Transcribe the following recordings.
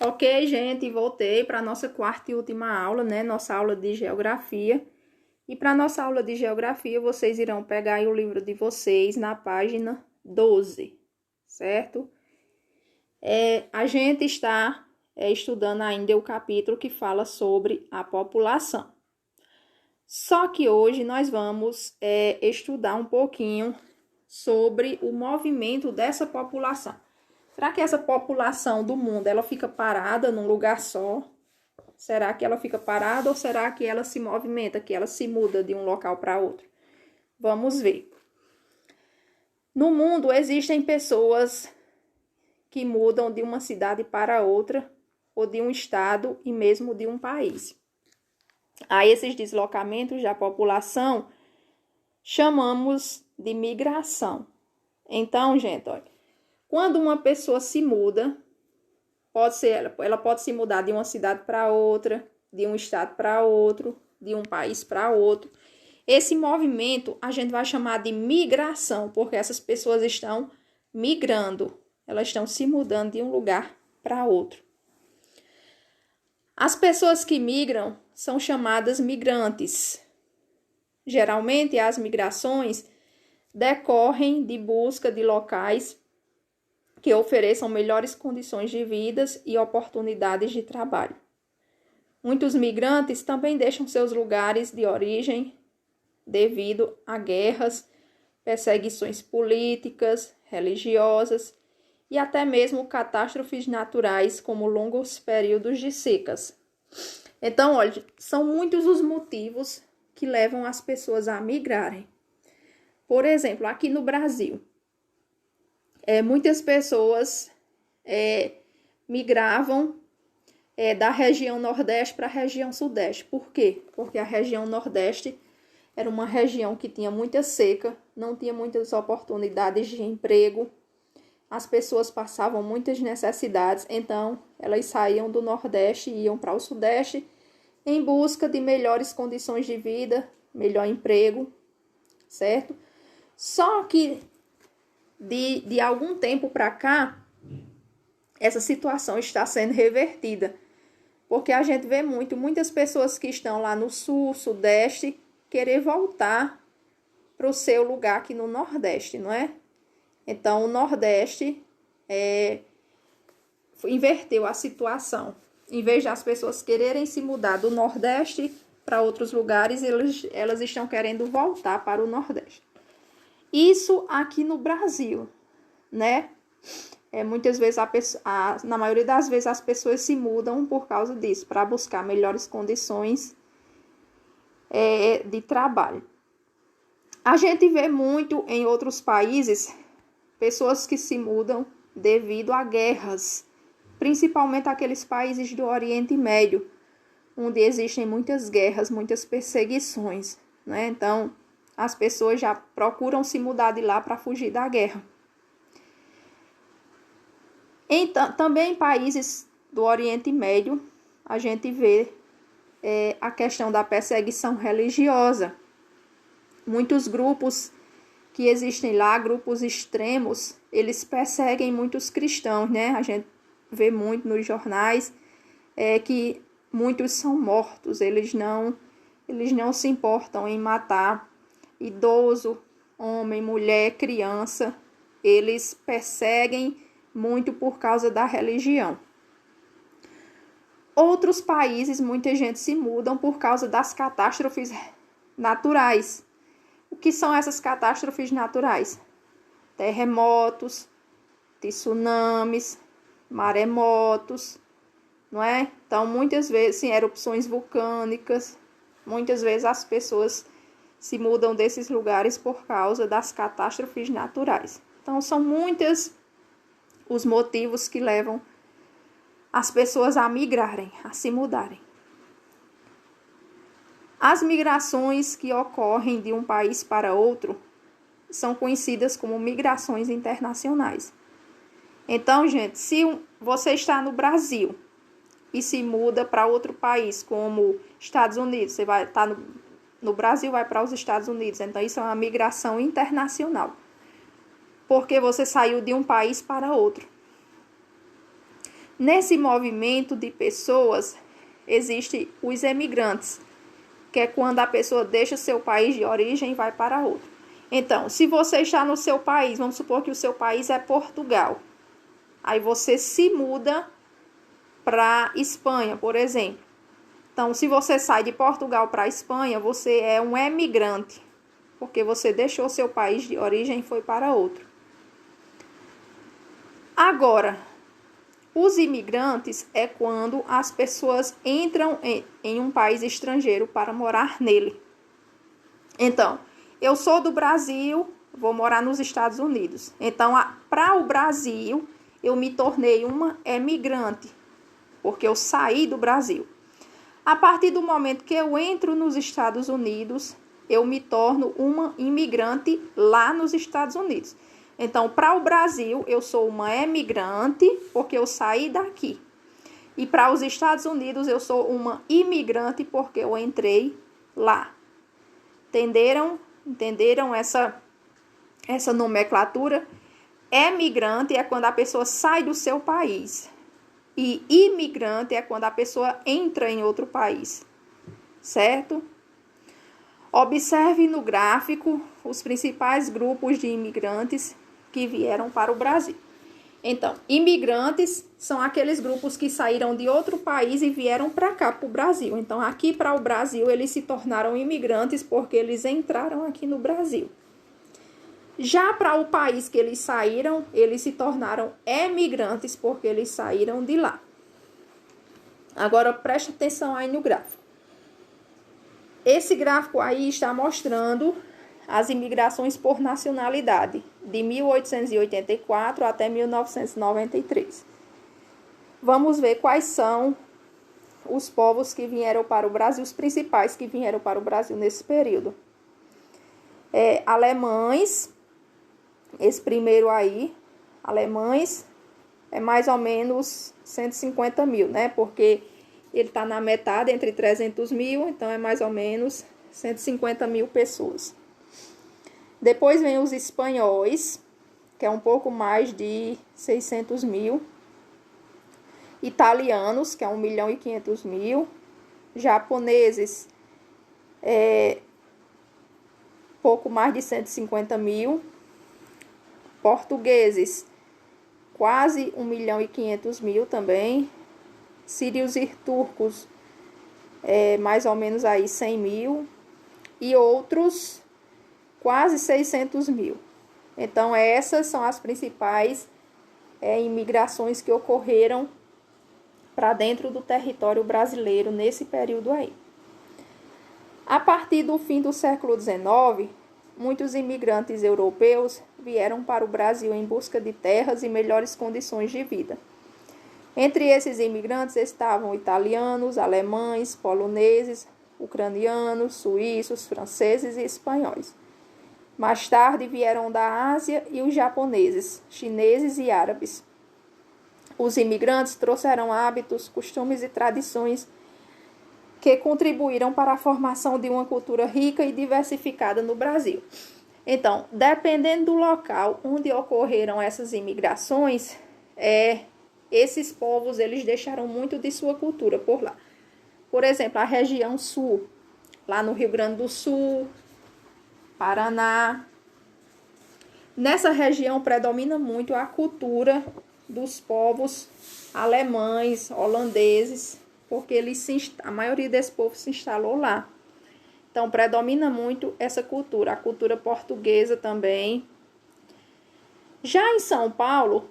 Ok, gente, voltei para a nossa quarta e última aula, né? Nossa aula de geografia. E para nossa aula de geografia, vocês irão pegar aí o livro de vocês na página 12, certo? A gente está estudando ainda o capítulo que fala sobre a população. Só que hoje nós vamos estudar um pouquinho sobre o movimento dessa população. Será que essa população do mundo, ela fica parada num lugar só? Será que ela fica parada ou será que ela se movimenta, que ela se muda de um local para outro? Vamos ver. No mundo existem pessoas que mudam de uma cidade para outra, ou de um estado e mesmo de um país. A esses deslocamentos da população chamamos de migração. Então, gente, olha, quando uma pessoa se muda, ela pode se mudar de uma cidade para outra, de um estado para outro, de um país para outro. Esse movimento a gente vai chamar de migração, porque essas pessoas estão migrando, elas estão se mudando de um lugar para outro. As pessoas que migram são chamadas migrantes. Geralmente, as migrações decorrem de busca de locais que ofereçam melhores condições de vida e oportunidades de trabalho. Muitos migrantes também deixam seus lugares de origem devido a guerras, perseguições políticas, religiosas e até mesmo catástrofes naturais, como longos períodos de secas. Então, olha, são muitos os motivos que levam as pessoas a migrarem. Por exemplo, aqui no Brasil, muitas pessoas migravam da região Nordeste para a região Sudeste. Por quê? Porque a região Nordeste era uma região que tinha muita seca, não tinha muitas oportunidades de emprego, as pessoas passavam muitas necessidades, então elas saíam do Nordeste e iam para o Sudeste em busca de melhores condições de vida, melhor emprego, certo? Só que de algum tempo para cá, essa situação está sendo revertida, porque a gente vê muitas pessoas que estão lá no Sul, Sudeste, querer voltar para o seu lugar aqui no Nordeste, não é? Então, o Nordeste inverteu a situação. Em vez de as pessoas quererem se mudar do Nordeste para outros lugares, elas estão querendo voltar para o Nordeste. Isso aqui no Brasil, né? Muitas vezes, na maioria das vezes, as pessoas se mudam por causa disso, para buscar melhores condições de trabalho. A gente vê muito em outros países pessoas que se mudam devido a guerras, principalmente aqueles países do Oriente Médio, onde existem muitas guerras, muitas perseguições, né? Então, as pessoas já procuram se mudar de lá para fugir da guerra. Então, também em países do Oriente Médio, a gente vê a questão da perseguição religiosa. Muitos grupos que existem lá, grupos extremos, eles perseguem muitos cristãos, né? A gente vê muito nos jornais que muitos são mortos, eles não se importam em matar idoso, homem, mulher, criança, eles perseguem muito por causa da religião. Outros países, muita gente se mudam por causa das catástrofes naturais. O que são essas catástrofes naturais? Terremotos, tsunamis, maremotos, não é? Então, muitas vezes, sim, erupções vulcânicas, muitas vezes as pessoas se mudam desses lugares por causa das catástrofes naturais. Então, são muitos os motivos que levam as pessoas a migrarem, a se mudarem. As migrações que ocorrem de um país para outro são conhecidas como migrações internacionais. Então, gente, se você está no Brasil e se muda para outro país, como Estados Unidos, você vai estar no Brasil, vai para os Estados Unidos, então isso é uma migração internacional, porque você saiu de um país para outro. Nesse movimento de pessoas, existem os emigrantes, que é quando a pessoa deixa seu país de origem e vai para outro. Então, se você está no seu país, vamos supor que o seu país é Portugal, aí você se muda para Espanha, por exemplo. Então, se você sai de Portugal para a Espanha, você é um emigrante, porque você deixou seu país de origem e foi para outro. Agora, os imigrantes é quando as pessoas entram em um país estrangeiro para morar nele. Então, eu sou do Brasil, vou morar nos Estados Unidos. Então, para o Brasil, eu me tornei uma emigrante, porque eu saí do Brasil. A partir do momento que eu entro nos Estados Unidos, eu me torno uma imigrante lá nos Estados Unidos. Então, para o Brasil, eu sou uma emigrante, porque eu saí daqui. E para os Estados Unidos, eu sou uma imigrante, porque eu entrei lá. Entenderam essa nomenclatura? Emigrante é quando a pessoa sai do seu país. E imigrante é quando a pessoa entra em outro país. Certo? Observe no gráfico os principais grupos de imigrantes que vieram para o Brasil. Então, imigrantes são aqueles grupos que saíram de outro país e vieram para cá, para o Brasil. Então, aqui para o Brasil, eles se tornaram imigrantes porque eles entraram aqui no Brasil. Já para o país que eles saíram, eles se tornaram emigrantes porque eles saíram de lá. Agora, preste atenção aí no gráfico. Esse gráfico aí está mostrando as imigrações por nacionalidade, de 1884 até 1993. Vamos ver quais são os povos que vieram para o Brasil, os principais que vieram para o Brasil nesse período. Alemães, esse primeiro aí, alemães, é mais ou menos 150 mil, né? Porque ele está na metade, entre 300 mil, então é mais ou menos 150 mil pessoas. Depois vem os espanhóis, que é um pouco mais de 600 mil. Italianos, que é 1.500.000. Japoneses, pouco mais de 150 mil. Portugueses, quase 1.500.000 também. Sírios e turcos, mais ou menos aí 100 mil. E outros, quase 600 mil. Então, essas são as principais imigrações que ocorreram para dentro do território brasileiro nesse período aí. A partir do fim do século XIX, muitos imigrantes europeus vieram para o Brasil em busca de terras e melhores condições de vida. Entre esses imigrantes estavam italianos, alemães, poloneses, ucranianos, suíços, franceses e espanhóis. Mais tarde vieram da Ásia e os japoneses, chineses e árabes. Os imigrantes trouxeram hábitos, costumes e tradições que contribuíram para a formação de uma cultura rica e diversificada no Brasil. Então, dependendo do local onde ocorreram essas imigrações, esses povos eles deixaram muito de sua cultura por lá. Por exemplo, a região sul, lá no Rio Grande do Sul, Paraná. Nessa região predomina muito a cultura dos povos alemães, holandeses, porque a maioria desse povo se instalou lá. Então, predomina muito essa cultura, a cultura portuguesa também. Já em São Paulo,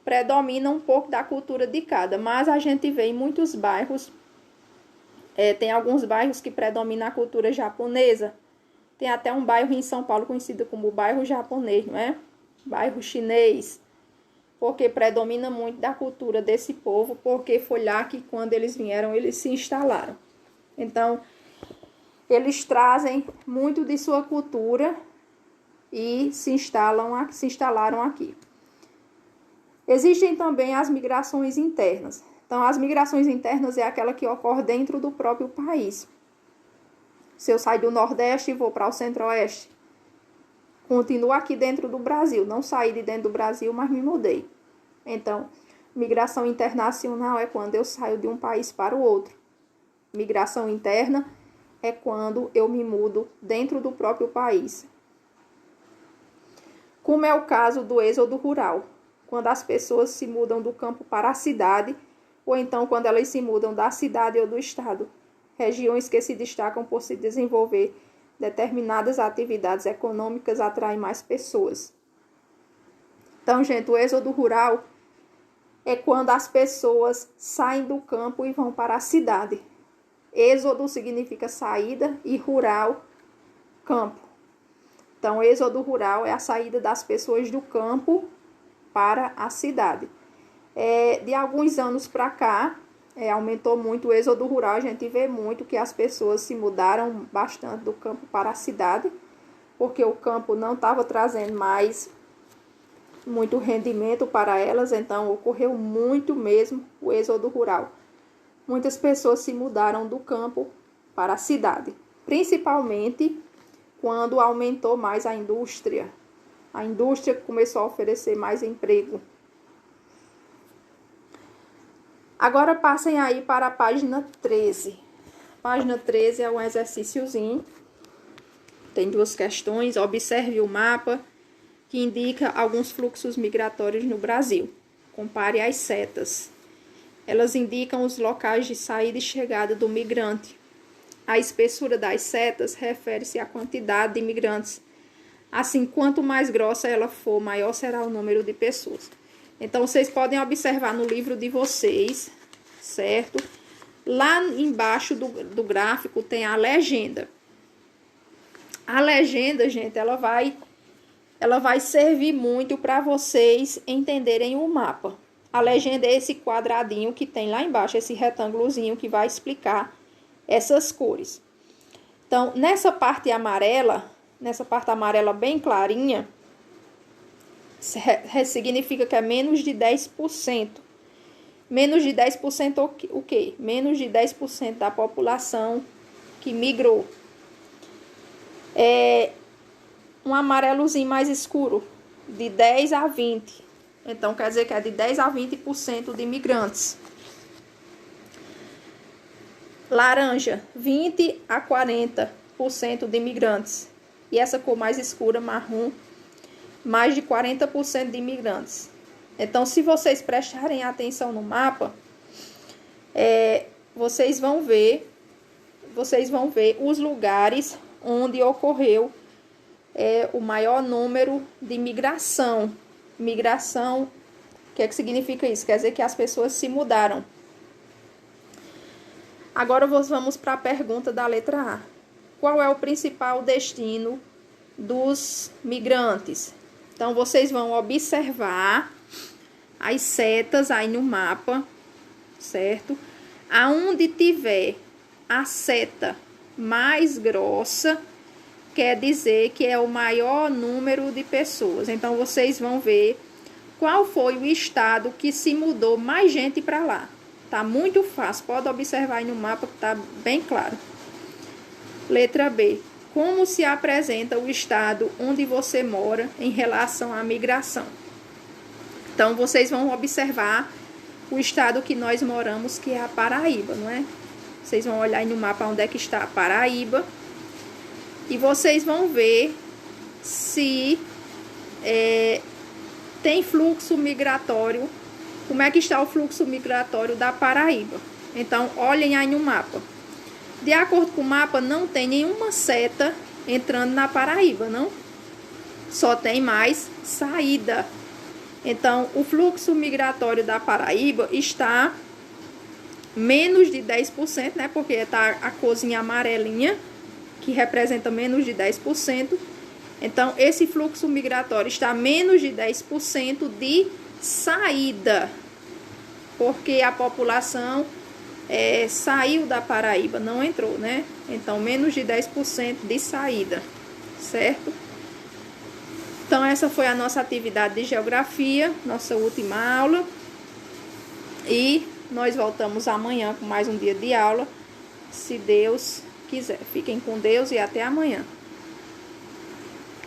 predomina um pouco da cultura de cada, mas a gente vê em muitos bairros, tem alguns bairros que predomina a cultura japonesa. Tem até um bairro em São Paulo conhecido como bairro japonês, não é? Bairro chinês, porque predomina muito da cultura desse povo, porque foi lá que quando eles vieram, eles se instalaram. Então, eles trazem muito de sua cultura e se instalaram aqui. Existem também as migrações internas. Então, as migrações internas é aquela que ocorre dentro do próprio país. Se eu saio do Nordeste e vou para o Centro-Oeste, continuo aqui dentro do Brasil. Não saí de dentro do Brasil, mas me mudei. Então, Migração internacional é quando eu saio de um país para o outro. Migração interna é quando eu me mudo dentro do próprio país. Como é o caso do êxodo rural, quando as pessoas se mudam do campo para a cidade, ou então quando elas se mudam da cidade ou do estado. Regiões que se destacam por se desenvolver determinadas atividades econômicas atraem mais pessoas. Então, gente, o êxodo rural é quando as pessoas saem do campo e vão para a cidade. Êxodo significa saída e rural, campo. Então, êxodo rural é a saída das pessoas do campo para a cidade. De alguns anos para cá, aumentou muito o êxodo rural. A gente vê muito que as pessoas se mudaram bastante do campo para a cidade, porque o campo não estava trazendo mais muito rendimento para elas, então ocorreu muito mesmo o êxodo rural. Muitas pessoas se mudaram do campo para a cidade, principalmente quando aumentou mais a indústria. A indústria começou a oferecer mais emprego. Agora passem aí para a página 13. Página 13 é um exercíciozinho. Tem 2 questões. Observe o mapa que indica alguns fluxos migratórios no Brasil. Compare as setas. Elas indicam os locais de saída e chegada do migrante. A espessura das setas refere-se à quantidade de imigrantes. Assim, quanto mais grossa ela for, maior será o número de pessoas. Então, vocês podem observar no livro de vocês, certo? Lá embaixo do gráfico tem a legenda. A legenda, gente, ela vai servir muito para vocês entenderem o mapa. A legenda é esse quadradinho que tem lá embaixo, esse retângulozinho que vai explicar essas cores. Então, nessa parte amarela bem clarinha, significa que é menos de 10%. Menos de 10% o quê? Menos de 10% da população que migrou. Um amarelozinho mais escuro, de 10 a 20%. Então, quer dizer que é de 10 a 20% de imigrantes. Laranja, 20 a 40% de imigrantes. E essa cor mais escura, marrom, mais de 40% de imigrantes. Então, se vocês prestarem atenção no mapa, vocês vão ver os lugares onde ocorreu o maior número de migração. Migração, o que significa isso? Quer dizer que as pessoas se mudaram. Agora vamos para a pergunta da letra A. Qual é o principal destino dos migrantes? Então, vocês vão observar as setas aí no mapa, certo? Aonde tiver a seta mais grossa, quer dizer que é o maior número de pessoas. Então, vocês vão ver qual foi o estado que se mudou mais gente para lá. Tá muito fácil, pode observar aí no mapa que tá bem claro. Letra B. Como se apresenta o estado onde você mora em relação à migração? Então, vocês vão observar o estado que nós moramos, que é a Paraíba, não é? Vocês vão olhar aí no mapa onde é que está a Paraíba. E vocês vão ver se tem fluxo migratório. Como é que está o fluxo migratório da Paraíba? Então, olhem aí no mapa. De acordo com o mapa, não tem nenhuma seta entrando na Paraíba, não? Só tem mais saída. Então, o fluxo migratório da Paraíba está menos de 10%, né? Porque está a corzinha amarelinha, que representa menos de 10%. Então, esse fluxo migratório está menos de 10% de saída, porque a população saiu da Paraíba, não entrou, né? Então, menos de 10% de saída, certo? Então, essa foi a nossa atividade de geografia, nossa última aula. E nós voltamos amanhã com mais um dia de aula, se Deus quiser. Fiquem com Deus e até amanhã.